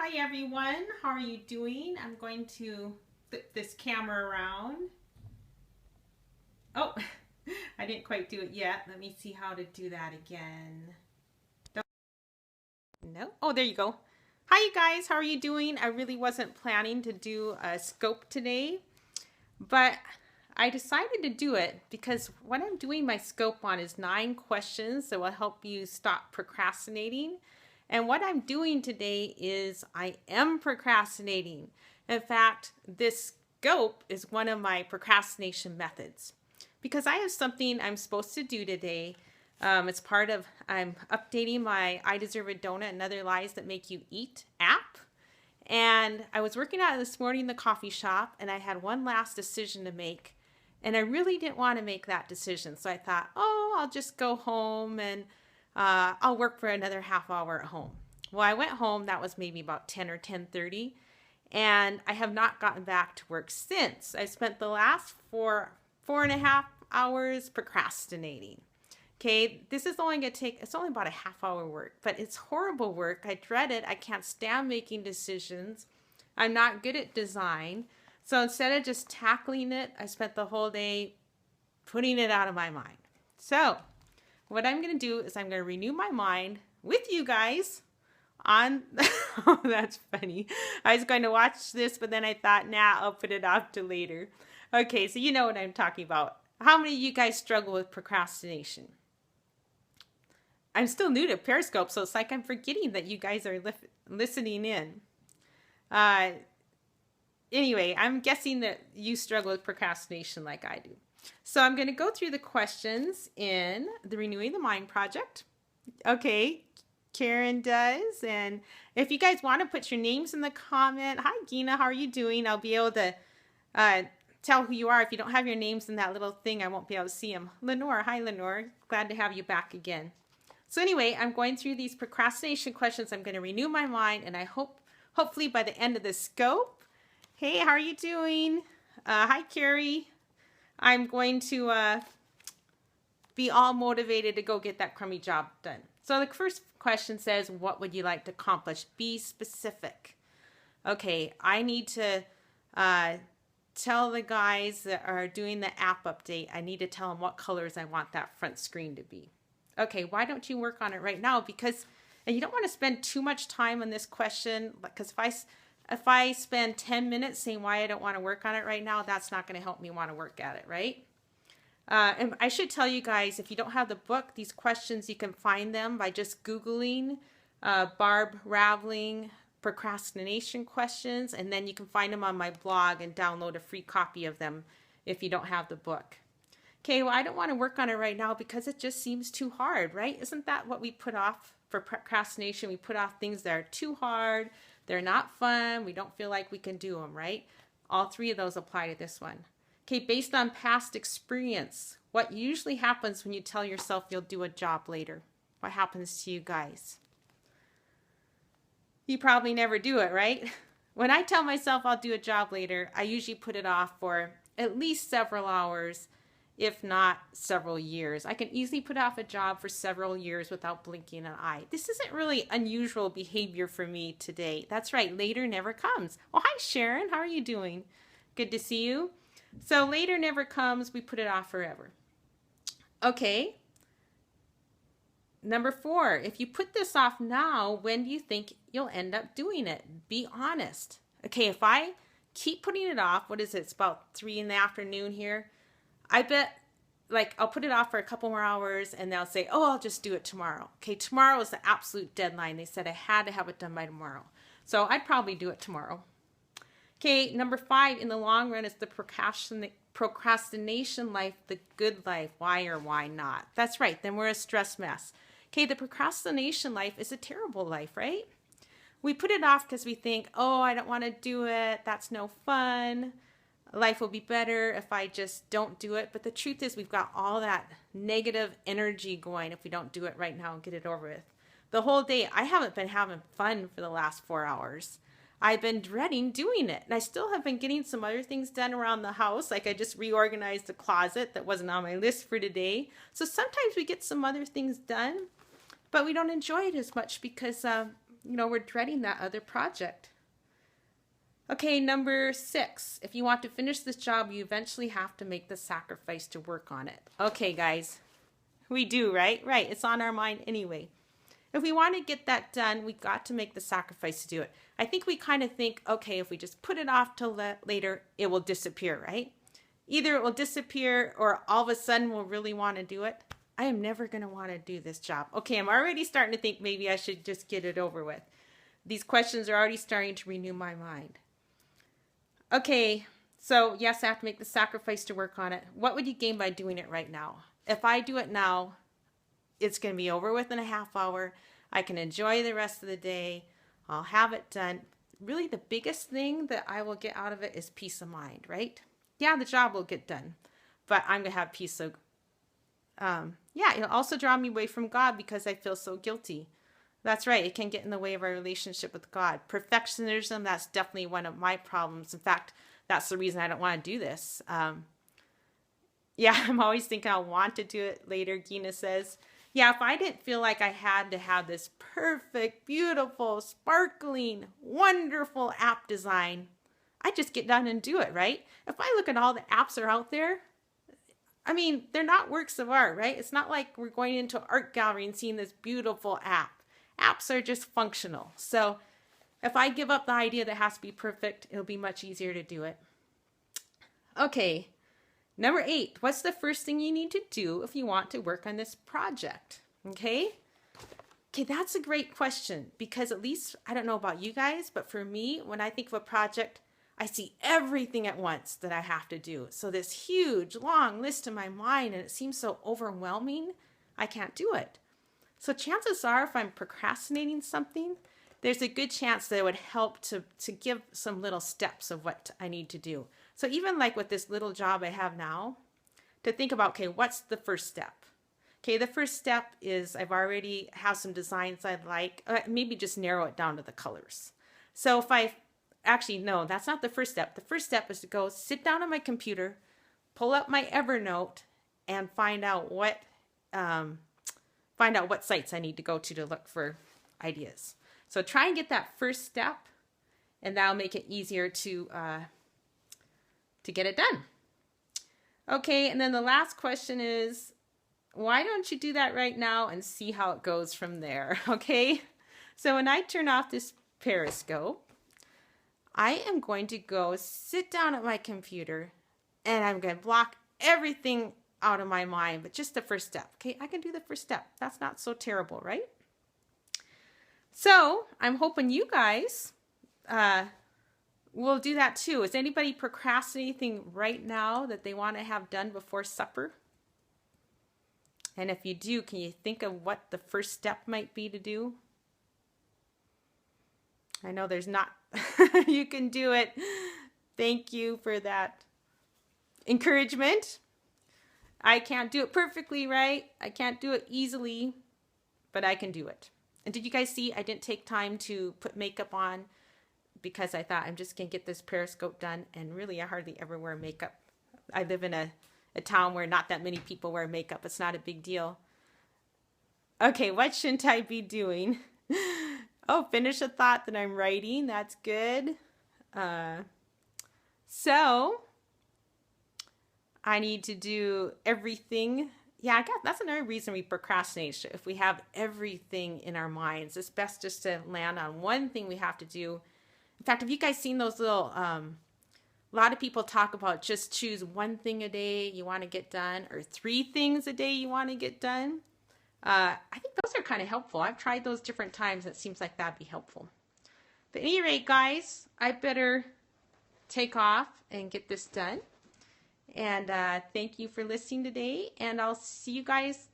Hi everyone, how are you doing? I'm going to flip this camera around. Oh, I didn't quite do it yet. Let me see how to do that again. No? Oh, there you go. Hi you guys, how are you doing? I really wasn't planning to do a scope today, but I decided to do it because what I'm doing my scope on is 9 questions that will help you stop procrastinating. And what I'm doing today is I am procrastinating. In fact, this scope is one of my procrastination methods because I have something I'm supposed to do today. It's part of, I'm updating my I Deserve a Donut and Other Lies That Make You Eat app. And I was working out this morning in the coffee shop and I had one last decision to make. And I really didn't want to make that decision. So I thought, oh, I'll just go home and I'll work for another half hour at home. Well, I went home. That was maybe about 10 or 10:30. And I have not gotten back to work since. I spent the last four and a half hours procrastinating. Okay, this is only going to take, it's only about a half hour work, but it's horrible work. I dread it. I can't stand making decisions. I'm not good at design. So instead of just tackling it, I spent the whole day putting it out of my mind. So what I'm going to do is I'm going to renew my mind with you guys on, oh, that's funny. I was going to watch this, but then I thought, nah, I'll put it off to later. Okay, so you know what I'm talking about. How many of you guys struggle with procrastination? I'm still new to Periscope, so it's like I'm forgetting that you guys are listening in. Anyway, I'm guessing that you struggle with procrastination like I do. So I'm going to go through the questions in the Renewing the Mind project. Okay, Karen does. And if you guys want to put your names in the comment. Hi, Gina, how are you doing? I'll be able to tell who you are. If you don't have your names in that little thing, I won't be able to see them. Lenore, hi, Lenore. Glad to have you back again. So anyway, I'm going through these procrastination questions. I'm going to renew my mind, and I hopefully by the end of the scope. Hey, how are you doing? Hi, Carrie. I'm going to be all motivated to go get that crummy job done. So the first question says, what would you like to accomplish? Be specific. Okay, I need to tell the guys that are doing the app update, I need to tell them what colors I want that front screen to be. Okay, why don't you work on it right now? Because, and you don't want to spend too much time on this question, because if I spend 10 minutes saying why I don't want to work on it right now, that's not going to help me want to work at it, right? And I should tell you guys, if you don't have the book, these questions, you can find them by just Googling barbraveling procrastination questions, and then you can find them on my blog and download a free copy of them if you don't have the book. Okay, well, I don't want to work on it right now because it just seems too hard, right? Isn't that what we put off for procrastination? We put off things that are too hard, they're not fun, we don't feel like we can do them, right? All 3 of those apply to this one. Okay, based on past experience, what usually happens when you tell yourself you'll do a job later? What happens to you guys? You probably never do it, right? When I tell myself I'll do a job later, I usually put it off for at least several hours, if not several years. I can easily put off a job for several years without blinking an eye. This isn't really unusual behavior for me today. That's right, later never comes. Well, hi Sharon, how are you doing? Good to see you. So later never comes, we put it off forever. Okay. Number 4, if you put this off now, when do you think you'll end up doing it? Be honest. Okay, if I keep putting it off, what is it? It's about 3 in the afternoon here. I bet, like, I'll put it off for a couple more hours and they'll say, oh, I'll just do it tomorrow. Okay, tomorrow is the absolute deadline. They said I had to have it done by tomorrow. So I'd probably do it tomorrow. Okay, number 5, in the long run, is the procrastination life the good life? Why or why not? That's right, then we're a stress mess. Okay, the procrastination life is a terrible life, right? We put it off because we think, oh, I don't want to do it. That's no fun. Life will be better if I just don't do it. But the truth is we've got all that negative energy going if we don't do it right now and get it over with. The whole day, I haven't been having fun for the last 4 hours. I've been dreading doing it. And I still have been getting some other things done around the house. Like I just reorganized the closet that wasn't on my list for today. So sometimes we get some other things done, but we don't enjoy it as much because we're dreading that other project. Okay, number 6. If you want to finish this job, you eventually have to make the sacrifice to work on it. Okay, guys, we do, right? Right, it's on our mind anyway. If we want to get that done, we got to make the sacrifice to do it. I think we kind of think, okay, if we just put it off till later, it will disappear, right? Either it will disappear or all of a sudden we'll really want to do it. I am never going to want to do this job. Okay, I'm already starting to think maybe I should just get it over with. These questions are already starting to renew my mind. Okay, so yes, I have to make the sacrifice to work on it. What would you gain by doing it right now? If I do it now, it's going to be over within a half hour. I can enjoy the rest of the day. I'll have it done. Really, the biggest thing that I will get out of it is peace of mind, right? Yeah, the job will get done, but I'm going to have peace of it'll also draw me away from God because I feel so guilty. That's right. It can get in the way of our relationship with God. Perfectionism, that's definitely one of my problems. In fact, that's the reason I don't want to do this. I'm always thinking I'll want to do it later, Gina says. Yeah, if I didn't feel like I had to have this perfect, beautiful, sparkling, wonderful app design, I'd just get done and do it, right? If I look at all the apps that are out there, I mean, they're not works of art, right? It's not like we're going into an art gallery and seeing this beautiful app. Apps are just functional. So if I give up the idea that it has to be perfect, it'll be much easier to do it. Okay, number 8. What's the first thing you need to do if you want to work on this project? Okay, that's a great question because at least, I don't know about you guys, but for me, when I think of a project, I see everything at once that I have to do. So this huge, long list in my mind, and it seems so overwhelming, I can't do it. So chances are, if I'm procrastinating something, there's a good chance that it would help to give some little steps of what I need to do. So even like with this little job I have now, to think about, okay, what's the first step? Okay, the first step is I've already have some designs I'd like, maybe just narrow it down to the colors. So if actually, no, that's not the first step. The first step is to go sit down on my computer, pull up my Evernote, and find out what sites I need to go to look for ideas. So try and get that first step, and that'll make it easier to get it done. Okay, and then the last question is, why don't you do that right now and see how it goes from there? Okay, so when I turn off this Periscope, I am going to go sit down at my computer and I'm going to block everything out of my mind, but just the first step. Okay, I can do the first step. That's not so terrible, right? So I'm hoping you guys will do that too. Is anybody procrastinating right now that they want to have done before supper? And if you do, can you think of what the first step might be to do? I know there's not, you can do it. Thank you for that encouragement. I can't do it perfectly, right? I can't do it easily, but I can do it. And did you guys see I didn't take time to put makeup on because I thought I'm just going to get this Periscope done, and really I hardly ever wear makeup. I live in a town where not that many people wear makeup. It's not a big deal. Okay, what shouldn't I be doing? Oh, finish a thought that I'm writing. That's good. So I need to do everything. Yeah, I guess that's another reason we procrastinate. If we have everything in our minds, it's best just to land on one thing we have to do. In fact, have you guys seen those little, a lot of people talk about just choose one thing a day you want to get done, or 3 things a day you want to get done. I think those are kind of helpful. I've tried those different times. It seems like that'd be helpful. But at any rate, guys, I better take off and get this done. And thank you for listening today. And I'll see you guys